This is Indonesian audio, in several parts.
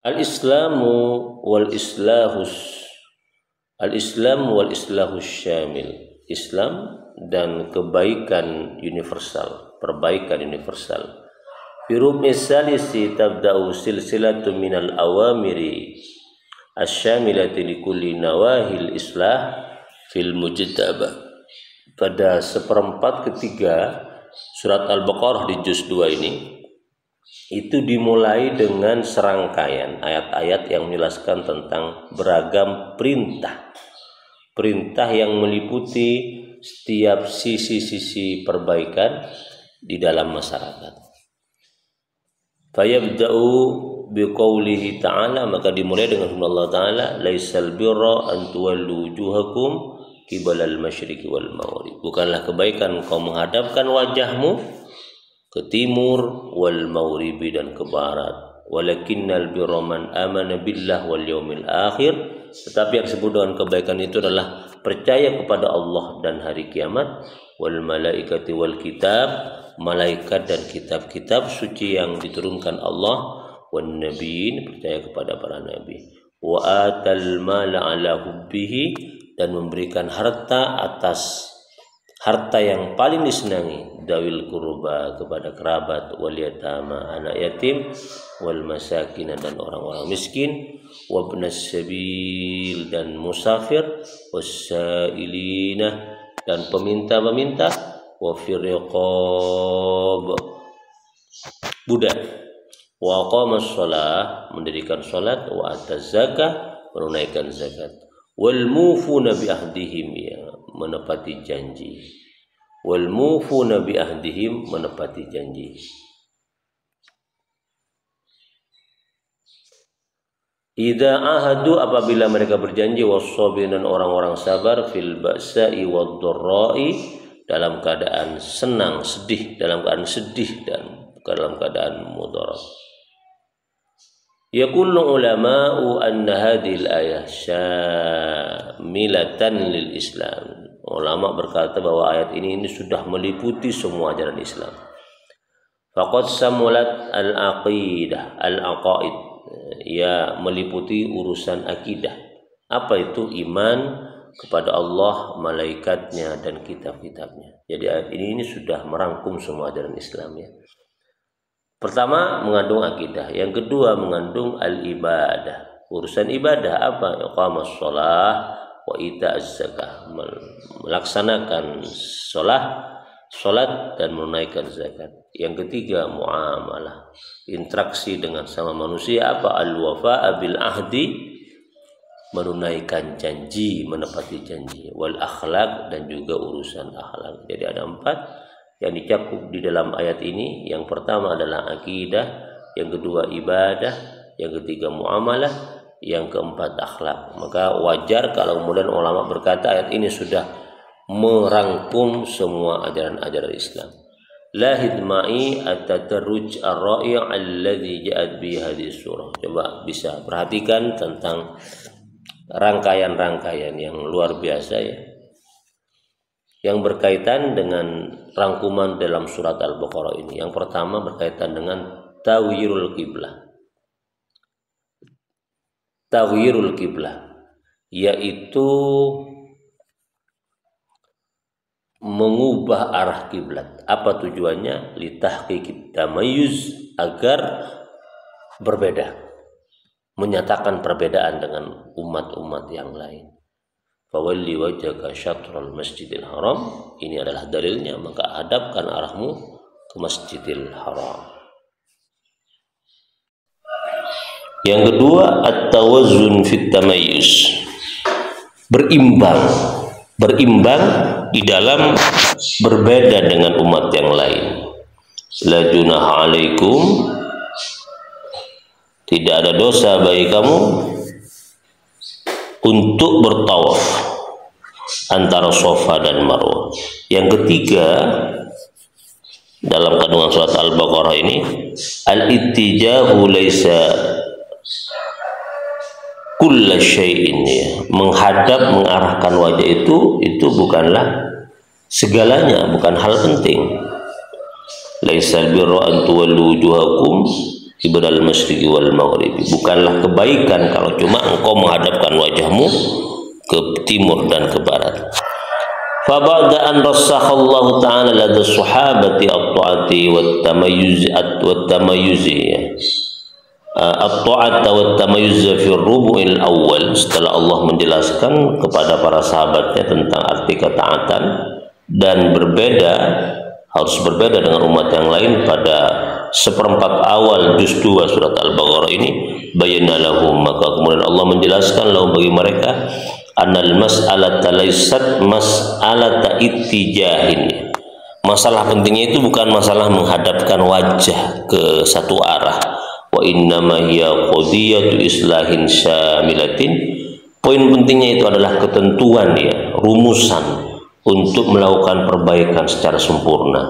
Al-Islamu wal islahus Al-Islam wal islahus syamil. Islam dan kebaikan universal, perbaikan universal. Fi rub'i salisi tabda'u silsilatu minal awamiri asyamilati likulli nawahil islah fil mujtaba. Pada seperempat ketiga surat Al-Baqarah di juz 2 ini itu dimulai dengan serangkaian ayat-ayat yang menjelaskan tentang beragam perintah yang meliputi setiap sisi-sisi perbaikan di dalam masyarakat. Fayabda'u biqaulihi ta'ala, maka dimulai dengan firman Allah Ta'ala, laisal birra an tuwallu wujuhakum qibalal masyriqi wal maghrib. Bukanlah kebaikan kau menghadapkan wajahmu ke timur wal maghribi dan ke barat. Walakinnal birra man amana billah wal yaumil akhir. Tetapi yang disebut dengan kebaikan itu adalah percaya kepada Allah dan hari kiamat, wal malaikati wal kitab, malaikat dan kitab-kitab suci yang diturunkan Allah, wan nabiyyin, percaya kepada para nabi, wa atal mala ala hubbihi, dan memberikan harta atas harta yang paling disenangi, dawil kurba, kepada kerabat, wal yatama, anak yatim, wal masakin, dan orang-orang miskin, wabnas sabil, dan musafir, wasailina, dan peminta-peminta, wa firqab, budak, wa aqamas shalah, mendirikan salat, wa ataz zakah, menunaikan zakat, wal mufuna bi ahdihim, ya, menepati janji, wal mufuna bi ahdihim, menepati janji. Idza ahadu, apabila mereka berjanji, was-sabirin, dan orang-orang sabar, fil ba'sa'i wad-dharra'i, dalam keadaan senang, sedih, dalam keadaan sedih, dan dalam keadaan mudarat. Yaqulu ulama'u anna hadhil ayah syamilatan lil Islam. Ulama berkata bahwa ayat ini sudah meliputi semua ajaran Islam. Faqad samulat al-aqidah, al-aqaid, ya, meliputi urusan akidah. Apa itu? Iman kepada Allah, malaikatnya, dan kitab-kitabnya. Jadi ayat ini sudah merangkum semua ajaran Islam, ya. Pertama, mengandung akidah. Yang kedua, mengandung al-ibadah. Urusan ibadah apa? Iqamas shalah wa ita'az zakah, melaksanakan salat dan menunaikan zakat. Yang ketiga, muamalah, interaksi dengan sama manusia, apa? Al-wafa'a bil ahdi, menunaikan janji, menepati janji, wal akhlak, dan juga urusan akhlak. Jadi ada 4 yang dicakup di dalam ayat ini. Yang pertama adalah akidah, yang kedua ibadah, yang ketiga muamalah, yang keempat akhlak. Maka wajar kalau kemudian ulama berkata ayat ini sudah merangkum semua ajaran-ajaran Islam. Lahid ma'i at-tadarruj ar-ra'i' alladhi ja'at bi hadhihi surah. Coba bisa perhatikan tentang rangkaian-rangkaian yang luar biasa, ya, yang berkaitan dengan rangkuman dalam surat Al-Baqarah ini. Yang pertama berkaitan dengan taghyirul qiblah. Taghyirul qiblah yaitu mengubah arah kiblat. Apa tujuannya? Litahqiqit tamayyuz, agar berbeda, menyatakan perbedaan dengan umat-umat yang lain. Fawalli wajhaka syatral masjidil haram, ini adalah dalilnya, maka hadapkan arahmu ke Masjidil Haram. Yang kedua, at-tawazzun fit tamayyuz, berimbang di dalam berbeda dengan umat yang lain. La junaha alaikum, tidak ada dosa bagi kamu untuk bertawaf antara Safa dan Marwah. Yang ketiga, dalam kandungan surat Al-Baqarah ini, al-ittijahu laisa kulla syai'in, ya, mengarahkan wajah itu bukanlah segalanya, bukan hal penting. Laisal birra an tuwallu wujuhakum qibalal masyriqi wal maghribi. Bukanlah kebaikan kalau cuma engkau menghadapkan wajahmu ke timur dan ke barat. Fa ba'da an rassakhallahu ta'ala lada sahabati at-ta'ati wat-tamayyuz at-ta'at wa tamayyuz fi ar-rubu'il awal. Setelah Allah menjelaskan kepada para sahabatnya tentang arti ketaatan dan harus berbeda dengan umat yang lain pada seperempat awal juz 2 surat Al-Baqarah ini, bayyana lahum, maka kemudian Allah menjelaskan lahum bagi mereka, annal mas'alata laysat mas'alata ittijahin. Masalah pentingnya itu bukan masalah menghadapkan wajah ke satu arah. Wa innama hiya qadiyatu islahin syamilatin. Poin pentingnya itu adalah ketentuan rumusan untuk melakukan perbaikan secara sempurna.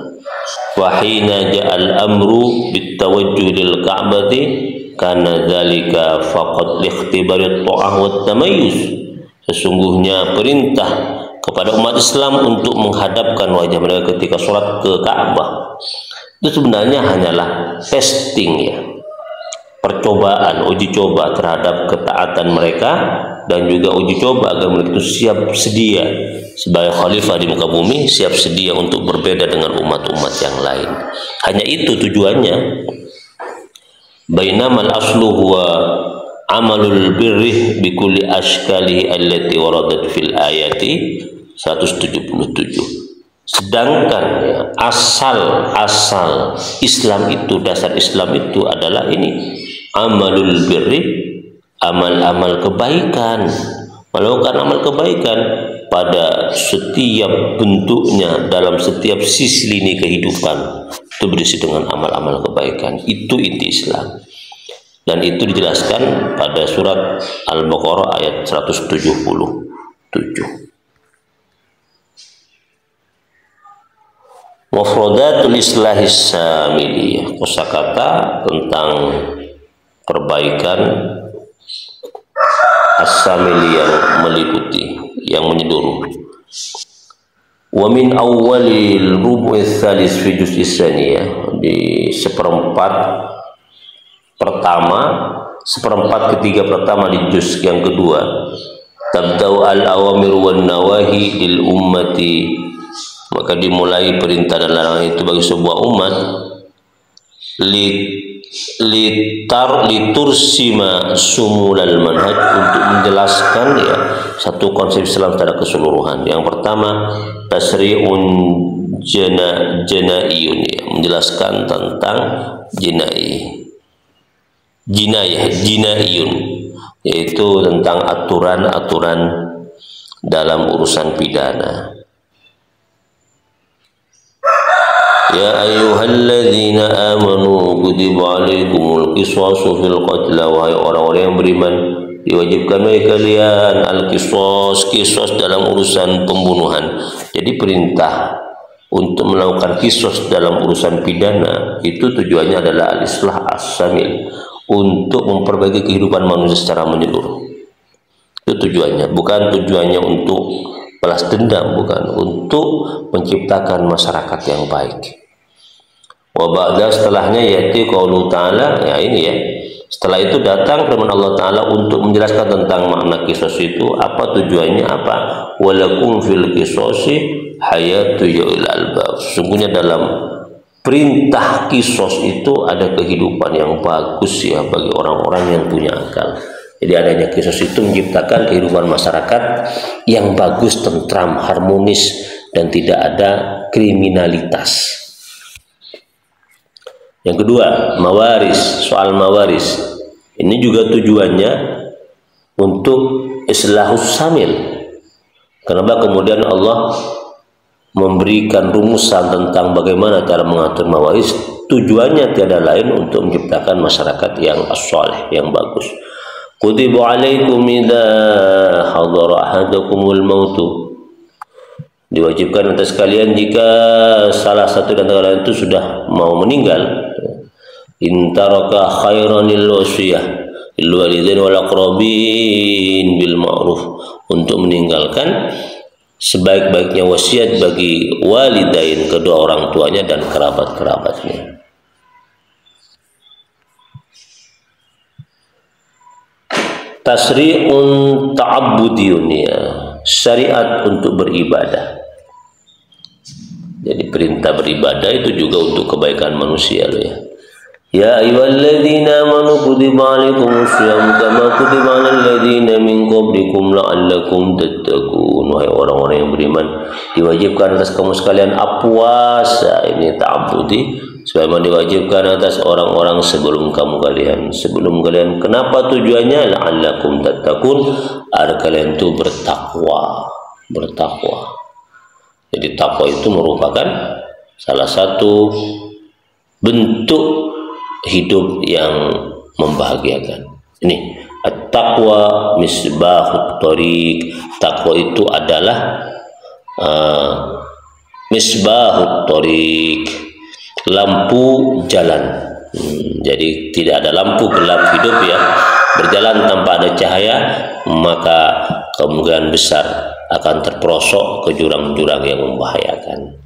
Wa hina ja'al amru bitawajjuh lil ka'bati kana dzalika faqad liikhtibari at-ta'ah wat tamayyuz. Sesungguhnya perintah kepada umat Islam untuk menghadapkan wajah mereka ketika sholat ke Ka'bah itu sebenarnya hanyalah testing percobaan, uji coba terhadap ketaatan mereka, dan juga uji coba agar mereka itu siap sedia sebagai khalifah di muka bumi, siap sedia untuk berbeda dengan umat-umat yang lain. Hanya itu tujuannya. Bainamal aslu huwa amalul birri bikulli ashkalihi allati waradat fil ayati 177. Sedangkan asal Islam itu, dasar Islam itu adalah ini, amalul birri, amal-amal kebaikan, melakukan amal kebaikan pada setiap bentuknya, dalam setiap sisi lini kehidupan itu berisi dengan amal-amal kebaikan. Itu inti Islam. Dan itu dijelaskan pada surat Al-Baqarah ayat 177. Mufradatul islahis samiliyah, kosakata tentang perbaikan as-samili yang meliputi, yang menyeluruh. Wa min awwalil rubu'i tsalis fi juz'i tsaniyah, di seperempat ketiga pertama di juz yang kedua, tabda'u al-awamir wan nawahi lil ummati, maka dimulai perintah dan larangan itu bagi sebuah umat, litursima sumulal manhaj, untuk menjelaskan satu konsep Islam secara keseluruhan. Yang pertama, tasri'un janaiyun, menjelaskan tentang jinaiyun, yaitu tentang aturan-aturan dalam urusan pidana. Ya ayyuhalladzina amanu kutiba alaikumul qisasu fil qatl, wahai orang-orang yang beriman, diwajibkan bagi kalian al-qisas, qisas dalam urusan pembunuhan. Jadi perintah untuk melakukan qisas dalam urusan pidana itu tujuannya adalah al-islah as-samil, untuk memperbaiki kehidupan manusia secara menyeluruh. Itu tujuannya, bukan tujuannya untuk balas dendam, bukan, untuk menciptakan masyarakat yang baik. Wa ba'da, setelahnya yaitu qaulu ta'ala, setelah itu datang firman Allah Ta'ala untuk menjelaskan tentang makna qisas itu, apa tujuannya, apa, walakum fil qisasi hayatu ya ulil albab, sesungguhnya dalam perintah qisas itu ada kehidupan yang bagus bagi orang-orang yang punya akal. Jadi adanya qisas itu menciptakan kehidupan masyarakat yang bagus, tentram, harmonis, dan tidak ada kriminalitas. Yang kedua, mawaris, soal mawaris. Ini juga tujuannya untuk islahus samil. Kenapa kemudian Allah memberikan rumusan tentang bagaimana cara mengatur mawaris? Tujuannya tiada lain untuk menciptakan masyarakat yang as-salih, yang bagus. Kutiba alaikum idza hadara ahadakumul mautu, diwajibkan atas kalian jika salah satu dan kalian itu sudah mau meninggal, intaraka khairanil wasiyah lil walidain wal aqrabin bil ma'ruf, untuk meninggalkan sebaik-baiknya wasiat bagi walidain, kedua orang tuanya, dan kerabat-kerabatnya. Tasri'un ta'abbudiyun, ya, syariat untuk beribadah. Jadi perintah beribadah itu juga untuk kebaikan manusia loh ya. Ya ayyuhalladzina amanu kutiba alaikumus syiyam kama kutiba alal ladzina min qablikum la'allakum tattaqun. Wahai orang-orang yang beriman, diwajibkan atas kamu sekalian puasa, ini ta'abbudi, sebagaimana diwajibkan atas orang-orang sebelum kalian. Kenapa tujuannya? La'allakum tattaqun, agar kalian itu bertakwa. Jadi takwa itu merupakan salah satu bentuk hidup yang membahagiakan. Ini at-taqwa misbahut thoriq. Takwa itu adalah misbahut thoriq, lampu jalan. Jadi tidak ada lampu gelap hidup ya, berjalan tanpa ada cahaya, maka kemungkinan besar akan terperosok ke jurang-jurang yang membahayakan.